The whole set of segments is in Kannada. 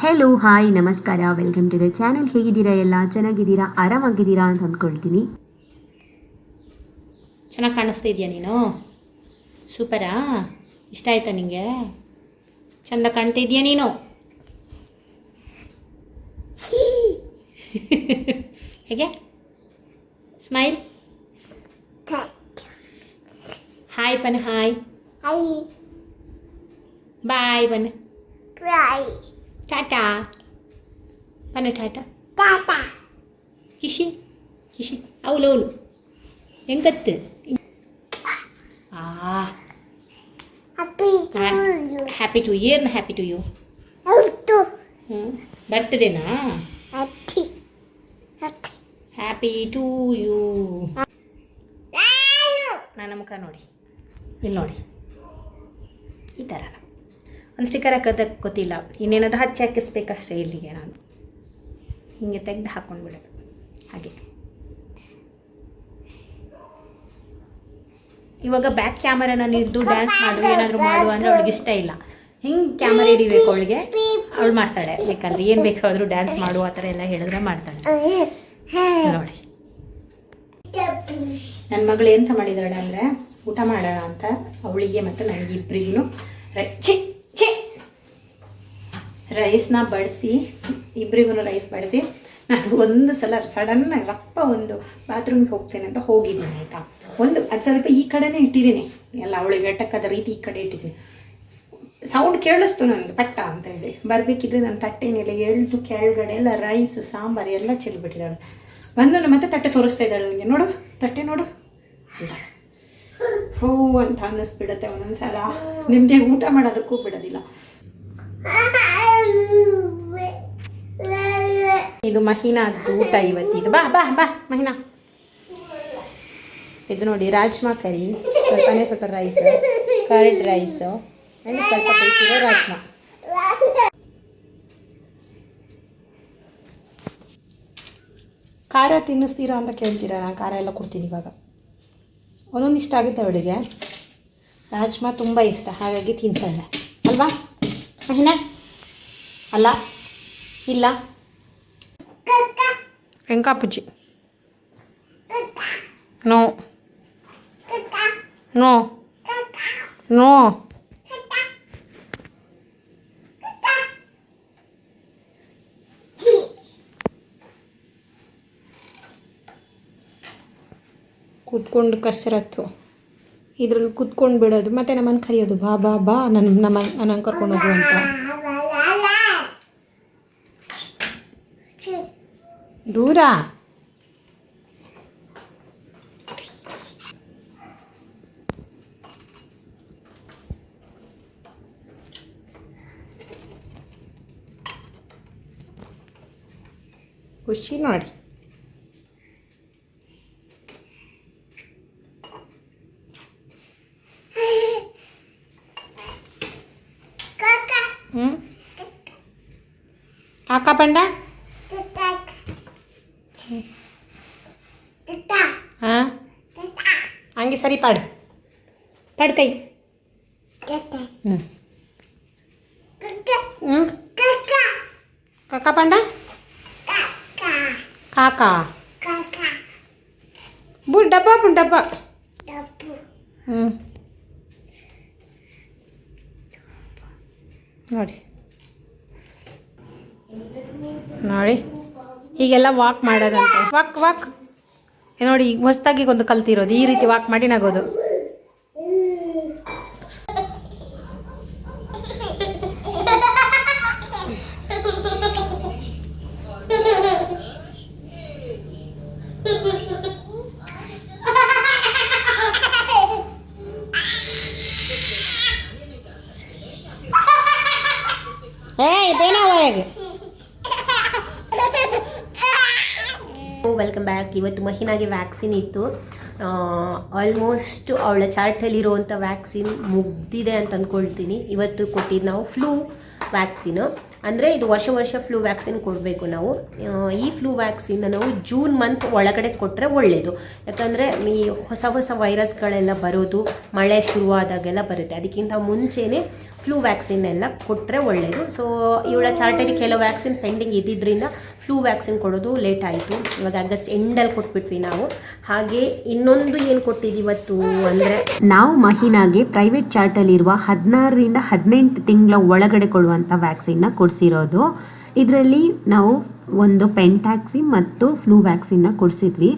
ಹೆಲೋ ಹಾಯ್ ನಮಸ್ಕಾರ, ವೆಲ್ಕಮ್ ಟು ದ ಚಾನಲ್. ಹೇಗಿದ್ದೀರಾ? ಎಲ್ಲ ಚೆನ್ನಾಗಿದ್ದೀರಾ, ಆರಾಮಾಗಿದ್ದೀರಾ ಅಂತ ಅಂದ್ಕೊಳ್ತೀನಿ. ಚೆನ್ನಾಗಿ ಕಾಣಿಸ್ತಾ ಇದೆಯಾ ನೀನು? ಸೂಪರಾ? ಇಷ್ಟ ಆಯ್ತಾ ನಿಂಗೆ? ಚೆಂದ ಕಾಣ್ತಾ ಇದೆಯಾ ನೀನು? ಹೇಗೆ ಸ್ಮೈಲ್? ಹಾಯ್ ಬನ್, ಹಾಯ್ ಬಾಯ್ ಬನ್, ಟಾಟಾ ಬನ್ನ, ಟಾಟಾ ಕಿಶಿ ಕಿಶಿ ಅವಳು ಹೆಂಗತ್ತು happy to year, happy to you. ಬರ್ತ್ಡೇನಾ? Happy to you. ನನ್ನ ಮುಖ ನೋಡಿ, ಇಲ್ಲಿ ನೋಡಿ, ಈ ಥರ ಒಂದು ಸ್ಟಿಕ್ಕರ್ ಹಾಕೋದಕ್ಕೆ ಗೊತ್ತಿಲ್ಲ, ಇನ್ನೇನಾದ್ರೂ ಹಚ್ಚಿ ಹಾಕಿಸ್ಬೇಕಷ್ಟೇ ಇಲ್ಲಿಗೆ. ನಾನು ಹೀಗೆ ತೆಗೆದು ಹಾಕ್ಕೊಂಡು ಬಿಡೋದು ಹಾಗೆ. ಇವಾಗ ಬ್ಯಾಕ್ ಕ್ಯಾಮರಾನ ಹಿಡಿದು ಡ್ಯಾನ್ಸ್ ಮಾಡು, ಏನಾದರೂ ಮಾಡು ಅಂದರೆ ಅವಳಿಗೆ ಇಷ್ಟ ಇಲ್ಲ. ಹಿಂಗೆ ಕ್ಯಾಮರಾ ಹಿಡಿಬೇಕು ಅವಳಿಗೆ, ಅವಳು ಮಾಡ್ತಾಳೆ. ಬೇಕಂದ್ರೆ ಏನು ಬೇಕಾದರೂ ಡ್ಯಾನ್ಸ್ ಮಾಡು ಆ ಥರ ಎಲ್ಲ ಹೇಳಿದ್ರೆ ಮಾಡ್ತಾಳೆ. ನೋಡಿ ನನ್ನ ಮಗಳು ಎಂತ ಮಾಡಿದಾಳೆ ಅಂದರೆ, ಊಟ ಮಾಡೋಣ ಅಂತ ಅವಳಿಗೆ ಮತ್ತು ನನಗೆ ಇಬ್ಬರಿಗೂ ರೈಸ್ನ ಬಡಿಸಿ, ಇಬ್ಬರಿಗೂ ರೈಸ್ ಬಡಿಸಿ, ನಾನು ಒಂದು ಸಲ ಸಡನ್ನಾಗಿ ರಪ್ಪ ಒಂದು ಬಾತ್ರೂಮಿಗೆ ಹೋಗ್ತೇನೆ ಅಂತ ಹೋಗಿದ್ದೀನಿ ಆಯಿತಾ. ಅದು ಸ್ವಲ್ಪ ಈ ಕಡೆನೇ ಇಟ್ಟಿದ್ದೀನಿ, ಎಲ್ಲ ಅವಳಿಗೆ ಎಟಕ್ಕದ ರೀತಿ ಈ ಕಡೆ ಇಟ್ಟಿದ್ದೀನಿ. ಸೌಂಡ್ ಕೇಳಿಸ್ತು ನನಗೆ ಪಟ್ಟ ಅಂತ ಹೇಳಿ. ಬರಬೇಕಿದ್ರೆ ನನ್ನ ತಟ್ಟೆನೆಲ್ಲ ಎಳ್ದು ಕೆಳಗಡೆ ಎಲ್ಲ ರೈಸು ಸಾಂಬಾರು ಎಲ್ಲ ಚೆಲ್ಲಿಬಿಟ್ಟಿದ್ದಾಳೆ. ಬಂದು ಮತ್ತೆ ತಟ್ಟೆ ತೋರಿಸ್ತಾ ಇದ್ದಾಳೆ ನನಗೆ, ನೋಡು ತಟ್ಟೆ ನೋಡು ಅಂತ. ಹೋ ಅಂತ ಅನ್ನಿಸ್ಬಿಡುತ್ತೆ ಒಂದೊಂದು ಸಲ. ನಿಮ್ಮದೇ ಊಟ ಮಾಡೋದಕ್ಕೂ ಬಿಡೋದಿಲ್ಲ. ಇದು ಮಹಿನಾದ್ದು ಊಟ ಇವತ್ತಿದು. ಬಾ ಬಾ ಬಾ ಮಹಿನಾ. ಇದು ನೋಡಿ ರಾಜ್ಮಾ ಕರಿ, ಸ್ವಲ್ಪನೇ ಸ್ವಲ್ಪ ರೈಸು, ಕರ್ಡ್ ರೈಸು, ಆ್ಯಂಡ್ ಸ್ವಲ್ಪ ಬೇಯಿಸಿರೋ ರಾಜ್ಮಾ. ಖಾರ ತಿನ್ನಿಸ್ತೀರಾ ಅಂತ ಕೇಳ್ತೀರಾ? ನಾನು ಖಾರ ಎಲ್ಲ ಕೊಡ್ತೀನಿ ಇವಾಗ. ಒಂದೊಂದು ಇಷ್ಟ ಆಗುತ್ತೆ ಅವಳಿಗೆ. ರಾಜ್ಮಾ ತುಂಬ ಇಷ್ಟ, ಹಾಗಾಗಿ ತಿಂತಾಳೆ ಅಲ್ವಾ ಮಹಿನಾ? ಅಲ್ಲ ಇಲ್ಲ ಎಂಕಾಪುಜಿ ನೋ ನೋ ನೋ. ಕೂತ್ಕೊಂಡು ಕಸರತ್ತು, ಇದ್ರಲ್ಲಿ ಕೂತ್ಕೊಂಡು ಬಿಡೋದು, ಮತ್ತು ನಮ್ಮನ್ನು ಕರೆಯೋದು, ಬಾ ಬಾ ಬಾ ನನ್ನ ಕರ್ಕೊಂಡೋಗು ಅಂತ. ದೂರ ಖುಷಿ ನೋಡಿ. ಕಾಕಾ ಪಂಡ ಹಾಂ ಹಂಗೆ ಸರಿ ಪಾಡು ಪಾಡು ಕೈ. ಹ್ಞೂ ಹ್ಞೂ ಕಾಕಾ ಪಂಡ ಕಾಕಾ ಬುಡ್ ಡಬ್ಬ ಬುಡ್ ಡಬ್ಬ. ಹ್ಞೂ ನೋಡಿ ನೋಡಿ ಹೀಗೆಲ್ಲ ವಾಕ್ ಮಾಡೋದಂತೆ. ವಾಕ್ ವಾಕ್ ನೋಡಿ, ಈಗ ಹೊಸದಾಗಿ ಒಂದು ಕಲ್ತಿರೋದು, ಈ ರೀತಿ ವಾಕ್ ಮಾಡಿ ನಗೋದು. Welcome back. ಇವತ್ತು ಮಹಿನಾಗೆ ವ್ಯಾಕ್ಸಿನ್ ಇತ್ತು. ಆಲ್ಮೋಸ್ಟ್ ಅವಳ ಚಾರ್ಟಲ್ಲಿರುವಂಥ ವ್ಯಾಕ್ಸಿನ್ ಮುಗ್ದಿದೆ ಅಂತ ಅಂದ್ಕೊಳ್ತೀನಿ. ಇವತ್ತು ಕೊಟ್ಟಿದ್ದು ನಾವು ಫ್ಲೂ ವ್ಯಾಕ್ಸಿನು. ಅಂದರೆ ಇದು ವರ್ಷ ಫ್ಲೂ ವ್ಯಾಕ್ಸಿನ್ ಕೊಡಬೇಕು ನಾವು. ಈ ಫ್ಲೂ ವ್ಯಾಕ್ಸಿನ್ನ ನಾವು ಜೂನ್ ಮಂತ್ ಒಳಗಡೆ ಕೊಟ್ಟರೆ ಒಳ್ಳೆಯದು. ಯಾಕಂದರೆ ಈ ಹೊಸ ವೈರಸ್ಗಳೆಲ್ಲ ಬರೋದು ಮಳೆ ಶುರುವಾದಾಗೆಲ್ಲ ಬರುತ್ತೆ. ಅದಕ್ಕಿಂತ ಮುಂಚೆನೇ ಫ್ಲೂ ವ್ಯಾಕ್ಸಿನ್ ಎಲ್ಲ ಕೊಟ್ಟರೆ ಒಳ್ಳೆಯದು. ಸೊ ಇವಳ ಚಾರ್ಟಲ್ಲಿ ಕೆಲವು ವ್ಯಾಕ್ಸಿನ್ ಪೆಂಡಿಂಗ್ ಇದ್ದಿದ್ದರಿಂದ ಫ್ಲೂ ವ್ಯಾಕ್ಸಿನ್ ಕೊಡೋದು ಲೇಟ್ ಆಯಿತು. ಇವಾಗ ಆಗಸ್ಟ್ ಎಂಡಲ್ಲಿ ಕೊಟ್ಬಿಟ್ವಿ ನಾವು. ಹಾಗೆ ಇನ್ನೊಂದು ಏನು ಕೊಟ್ಟಿದ್ದು ಇವತ್ತು ಅಂದರೆ, ನಾವು ಮಹಿನಾಗೆ ಪ್ರೈವೇಟ್ ಚಾರ್ಟಲ್ಲಿರುವ 16ರಿಂದ 18 ತಿಂಗಳ ಒಳಗಡೆ ಕೊಡುವಂಥ ವ್ಯಾಕ್ಸಿನ್ನ ಕೊಡಿಸಿರೋದು. ಇದರಲ್ಲಿ ನಾವು ಒಂದು ಪೆಂಟ್ಯಾಕ್ಸಿನ್ ಮತ್ತು ಫ್ಲೂ ವ್ಯಾಕ್ಸಿನ್ನ ಕೊಡಿಸಿದ್ವಿ.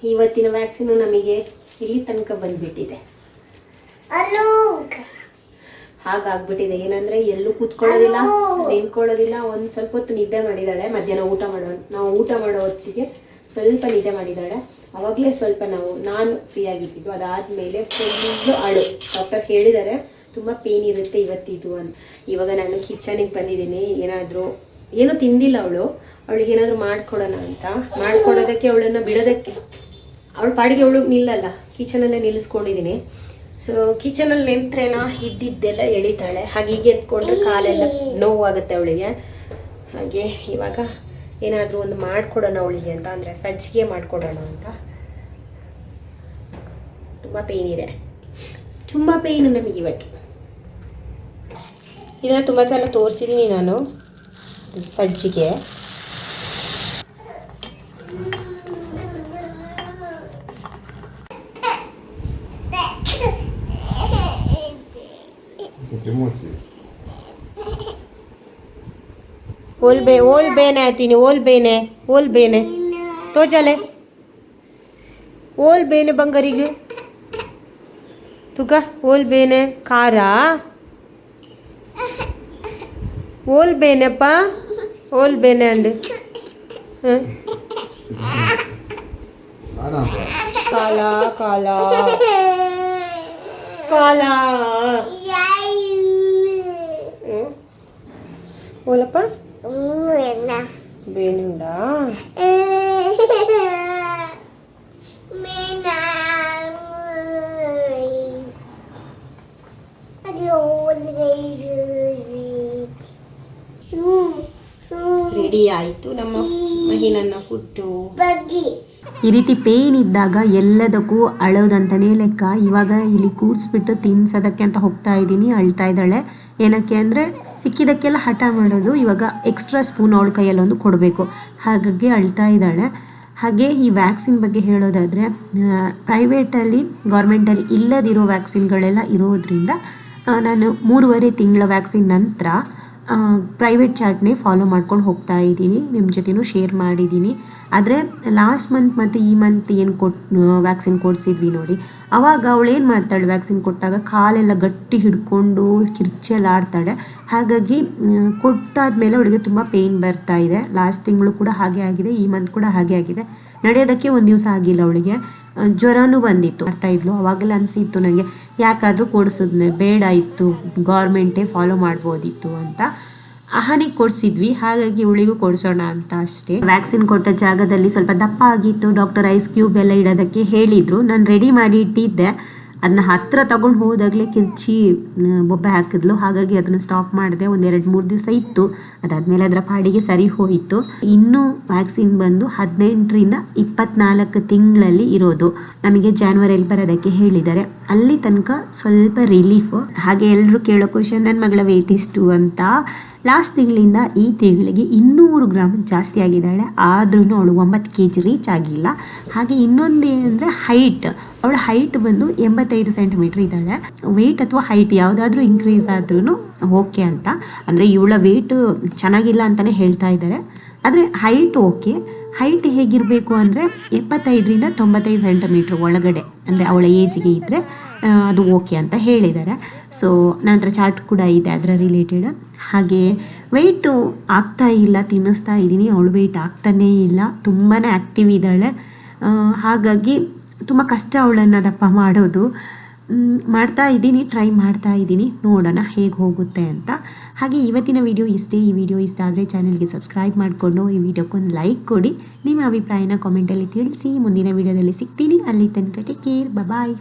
ಇವತ್ತಿನ ವ್ಯಾಕ್ಸಿನು ನಮಗೆ ಇಲ್ಲಿ ತನಕ ಬಂದುಬಿಟ್ಟಿದೆ. ಹಾಗಾಗ್ಬಿಟ್ಟಿದೆ. ಏನಂದರೆ ಎಲ್ಲೂ ಕೂತ್ಕೊಳ್ಳೋದಿಲ್ಲ, ನಿಂತ್ಕೊಳ್ಳೋದಿಲ್ಲ. ಒಂದು ಸ್ವಲ್ಪ ಹೊತ್ತು ನಿದ್ದೆ ಮಾಡಿದ್ದಾಳೆ. ಮಧ್ಯಾಹ್ನ ನಾವು ಊಟ ಮಾಡೋ ಹೊತ್ತಿಗೆ ಸ್ವಲ್ಪ ನಿದ್ದೆ ಮಾಡಿದ್ದಾಳೆ. ಆವಾಗಲೇ ಸ್ವಲ್ಪ ನಾನು ಫ್ರೀ ಆಗಿದ್ದು. ಅದಾದಮೇಲೆ ಫುಲ್ಲು ಅಳು. ಡಾಕ್ಟರ್ ಹೇಳಿದ್ದಾರೆ ತುಂಬ ಪೇನ್ ಇರುತ್ತೆ ಇವತ್ತಿದು ಅಂತ. ಇವಾಗ ನಾನು ಕಿಚನಿಗೆ ಬಂದಿದ್ದೀನಿ. ಏನೂ ತಿಂದಿಲ್ಲ ಅವಳಿಗೆ ಏನಾದರೂ ಮಾಡಿಕೊಡೋಣ ಅಂತ. ಮಾಡಿಕೊಡೋದಕ್ಕೆ ಅವಳನ್ನು ಬಿಡೋದಕ್ಕೆ ಅವಳ ಪಾಡಿಗೆ ಅವಳು ನಿಲ್ಲಲ್ಲ, ಕಿಚನಲ್ಲೇ ನಿಲ್ಲಿಸ್ಕೊಂಡಿದ್ದೀನಿ. ಸೊ ಕಿಚನಲ್ಲಿ ನಿಂತ್ರೇನ ಇದ್ದಿದ್ದೆಲ್ಲ ಎಳಿತಾಳೆ. ಹಾಗೆ ಹೀಗೆ ಎತ್ಕೊಂಡ್ರೆ ಕಾಲೆಲ್ಲ ನೋವಾಗುತ್ತೆ ಅವಳಿಗೆ. ಹಾಗೆ ಇವಾಗ ಏನಾದರೂ ಒಂದು ಮಾಡಿಕೊಡೋಣ ಅವಳಿಗೆ ಅಂತ, ಅಂದರೆ ಸಜ್ಜಿಗೆ ಮಾಡಿಕೊಡೋಣ ಅಂತ. ತುಂಬ ಪೇಯ್ನ್ ಇದೆ, ತುಂಬ ಪೇಯ್ನು ನಮಗೆ ಇವತ್ತು. ಇದನ್ನು ತುಂಬ ಸಲ ತೋರಿಸಿದ್ದೀನಿ ನಾನು, ಸಜ್ಜಿಗೆ. ओल बेने आती ओल बेने तो चले ओल बेने बंगरिगे तुका ओल बेने खारा ओल बेने पा ओल बेने अंड काला काला काला ఓలప్ప బేనుండా ರೆಡಿ ಆಯಿತು ನಮ್ಮ ಮಹಿನನ್ನ ಫುಟ್ಟು. ಈ ರೀತಿ ಪೇಯ್ನ್ ಇದ್ದಾಗ ಎಲ್ಲದಕ್ಕೂ ಅಳೋದಂತಲೇ ಲೆಕ್ಕ. ಇವಾಗ ಇಲ್ಲಿ ಕೂರಿಸ್ಬಿಟ್ಟು ತಿನ್ಸೋದಕ್ಕೆ ಅಂತ ಹೋಗ್ತಾ ಇದ್ದೀನಿ. ಅಳ್ತಾ ಇದ್ದಾಳೆ. ಏನಕ್ಕೆ ಅಂದರೆ ಸಿಕ್ಕಿದ್ದಕ್ಕೆಲ್ಲ ಹಠ ಮಾಡೋದು. ಇವಾಗ ಎಕ್ಸ್ಟ್ರಾ ಸ್ಪೂನ್ ಅವಳ ಕೈಯಲ್ಲೊಂದು ಕೊಡಬೇಕು, ಹಾಗಾಗಿ ಅಳ್ತಾ ಇದ್ದಾಳೆ. ಹಾಗೆ ಈ ವ್ಯಾಕ್ಸಿನ್ ಬಗ್ಗೆ ಹೇಳೋದಾದರೆ, ಪ್ರೈವೇಟಲ್ಲಿ ಗೌರ್ಮೆಂಟಲ್ಲಿ ಇಲ್ಲದಿರೋ ವ್ಯಾಕ್ಸಿನ್ಗಳೆಲ್ಲ ಇರೋದ್ರಿಂದ ನಾನು 3.5 ತಿಂಗಳ ವ್ಯಾಕ್ಸಿನ್ ನಂತರ ಪ್ರೈವೇಟ್ ಚಾರ್ಟ್ನೇ ಫಾಲೋ ಮಾಡ್ಕೊಂಡು ಹೋಗ್ತಾ ಇದ್ದೀನಿ. ನಿಮ್ಮ ಜೊತೆನೂ ಶೇರ್ ಮಾಡಿದ್ದೀನಿ. ಆದರೆ ಲಾಸ್ಟ್ ಮಂತ್ ಮತ್ತು ಈ ಮಂತ್ ಏನು ವ್ಯಾಕ್ಸಿನ್ ಕೊಡಿಸಿದ್ವಿ ನೋಡಿ, ಆವಾಗ ಅವಳೇನು ಮಾಡ್ತಾಳೆ, ವ್ಯಾಕ್ಸಿನ್ ಕೊಟ್ಟಾಗ ಕಾಲೆಲ್ಲ ಗಟ್ಟಿ ಹಿಡ್ಕೊಂಡು ಕಿರ್ಚೆಲ್ಲ ಆಡ್ತಾಳೆ. ಹಾಗಾಗಿ ಕೊಟ್ಟಾದ್ಮೇಲೆ ಅವಳಿಗೆ ತುಂಬ ಪೇಯ್ನ್ ಬರ್ತಾ ಇದೆ. ಲಾಸ್ಟ್ ತಿಂಗಳು ಕೂಡ ಹಾಗೆ ಆಗಿದೆ, ಈ ಮಂತ್ ಕೂಡ ಹಾಗೆ ಆಗಿದೆ. ನಡೆಯೋದಕ್ಕೆ ಒಂದು ದಿವಸ ಆಗಿಲ್ಲ ಅವಳಿಗೆ. ಜ್ವರನೂ ಬಂದಿತ್ತು, ಬರ್ತಾ ಇದ್ಲು. ಅವಾಗೆಲ್ಲ ಅನಿಸಿತ್ತು ನನಗೆ ಯಾಕಾದರೂ ಕೊಡಿಸಿದ್ನೆ, ಬೇಡ ಇತ್ತು, ಗೌರ್ಮೆಂಟೇ ಫಾಲೋ ಮಾಡ್ಬೋದಿತ್ತು ಅಂತ. ಅಹನಿಗೆ ಕೊಡಿಸಿದ್ವಿ, ಹಾಗಾಗಿ ಇವಳಿಗೂ ಕೊಡಿಸೋಣ ಅಂತ ಅಷ್ಟೇ. ವ್ಯಾಕ್ಸಿನ್ ಕೊಟ್ಟ ಜಾಗದಲ್ಲಿ ಸ್ವಲ್ಪ ದಪ್ಪ ಆಗಿತ್ತು. ಡಾಕ್ಟರ್ ಐಸ್ ಕ್ಯೂಬ್ ಎಲ್ಲ ಇಡೋದಕ್ಕೆ ಹೇಳಿದರು. ನಾನು ರೆಡಿ ಮಾಡಿ ಇಟ್ಟಿದ್ದೆ. ಅದನ್ನ ಹತ್ತಿರ ತಗೊಂಡು ಹೋದಾಗಲೇ ಕಿರ್ಚಿ ಬೊಬ್ಬೆ ಹಾಕಿದ್ಲು. ಹಾಗಾಗಿ ಅದನ್ನು ಸ್ಟಾಪ್ ಮಾಡಿದೆ. 1-2-3 ದಿವಸ ಇತ್ತು. ಅದಾದಮೇಲೆ ಅದರ ಪಾಡಿಗೆ ಸರಿ ಹೋಯಿತು. ಇನ್ನೂ ವ್ಯಾಕ್ಸಿನ್ ಬಂದು 18ರಿಂದ 24 ತಿಂಗಳಲ್ಲಿ ಇರೋದು. ನಮಗೆ ಜಾನ್ವರಿಯಲ್ಲಿ ಬರೋದಕ್ಕೆ ಹೇಳಿದ್ದಾರೆ. ಅಲ್ಲಿ ತನಕ ಸ್ವಲ್ಪ ರಿಲೀಫು. ಹಾಗೆ ಎಲ್ಲರೂ ಕೇಳೋ ಕ್ವಶನ್, ನನ್ನ ಮಗಳ ವೆಯ್ಟ್ ಇಷ್ಟು ಅಂತ. ಲಾಸ್ಟ್ ತಿಂಗಳಿಂದ ಈ ತಿಂಗಳಿಗೆ 200 ಗ್ರಾಮ್ ಜಾಸ್ತಿ ಆಗಿದ್ದಾಳೆ. ಆದ್ರೂ ಅವಳು 9 kg ರೀಚ್ ಆಗಿಲ್ಲ. ಹಾಗೆ ಇನ್ನೊಂದು ಏನಂದರೆ ಹೈಟ್, ಅವಳ ಹೈಟ್ ಬಂದು 85 ಸೆಂಟಿಮೀಟ್ರ್ ಇದ್ದಾಳೆ. ವೆಯ್ಟ್ ಅಥವಾ ಹೈಟ್ ಯಾವುದಾದ್ರೂ ಇನ್ಕ್ರೀಸ್ ಆದ್ರೂ ಓಕೆ ಅಂತ. ಅಂದರೆ ಇವಳ ವೆಯ್ಟ್ ಚೆನ್ನಾಗಿಲ್ಲ ಅಂತಲೇ ಹೇಳ್ತಾ ಇದ್ದಾರೆ. ಆದರೆ ಹೈಟ್ ಓಕೆ. ಹೈಟ್ ಹೇಗಿರಬೇಕು ಅಂದರೆ 75ರಿಂದ 95 ಸೆಂಟಿಮೀಟ್ರ್ ಒಳಗಡೆ, ಅಂದರೆ ಅವಳ ಏಜಿಗೆ ಇದ್ದರೆ ಅದು ಓಕೆ ಅಂತ ಹೇಳಿದ್ದಾರೆ. ಸೊ ನಂತರ ಚಾರ್ಟ್ ಕೂಡ ಇದೆ ಅದರ ರಿಲೇಟೆಡ್. ಹಾಗೆ ವೆಯ್ಟು ಆಗ್ತಾ ಇಲ್ಲ, ತಿನ್ನಿಸ್ತಾ ಇದ್ದೀನಿ, ಅವಳು ವೆಯ್ಟ್ ಆಗ್ತಾನೇ ಇಲ್ಲ. ತುಂಬಾ ಆ್ಯಕ್ಟಿವ್ ಇದ್ದಾಳೆ. ಹಾಗಾಗಿ ತುಂಬ ಕಷ್ಟ ಅವಳನ್ನು ದಪ್ಪ ಮಾಡೋದು. ಮಾಡ್ತಾ ಇದ್ದೀನಿ, ಟ್ರೈ ಮಾಡ್ತಾ ಇದ್ದೀನಿ, ನೋಡೋಣ ಹೇಗೆ ಹೋಗುತ್ತೆ ಅಂತ. ಹಾಗೆ ಇವತ್ತಿನ ವಿಡಿಯೋ ಇಷ್ಟೇ. ಈ ವಿಡಿಯೋ ಇಷ್ಟ ಆದರೆ ಚಾನಲ್ಗೆ ಸಬ್ಸ್ಕ್ರೈಬ್ ಮಾಡಿಕೊಂಡು ಈ ವಿಡಿಯೋಕ್ಕೊಂದು ಲೈಕ್ ಕೊಡಿ. ನಿಮ್ಮ ಅಭಿಪ್ರಾಯನ ಕಾಮೆಂಟಲ್ಲಿ ತಿಳಿಸಿ. ಮುಂದಿನ ವಿಡಿಯೋದಲ್ಲಿ ಸಿಗ್ತೀನಿ. ಅಲ್ಲಿ ತನಕ ಟೇಕ್ ಕೇರ್, ಬಾಯ್.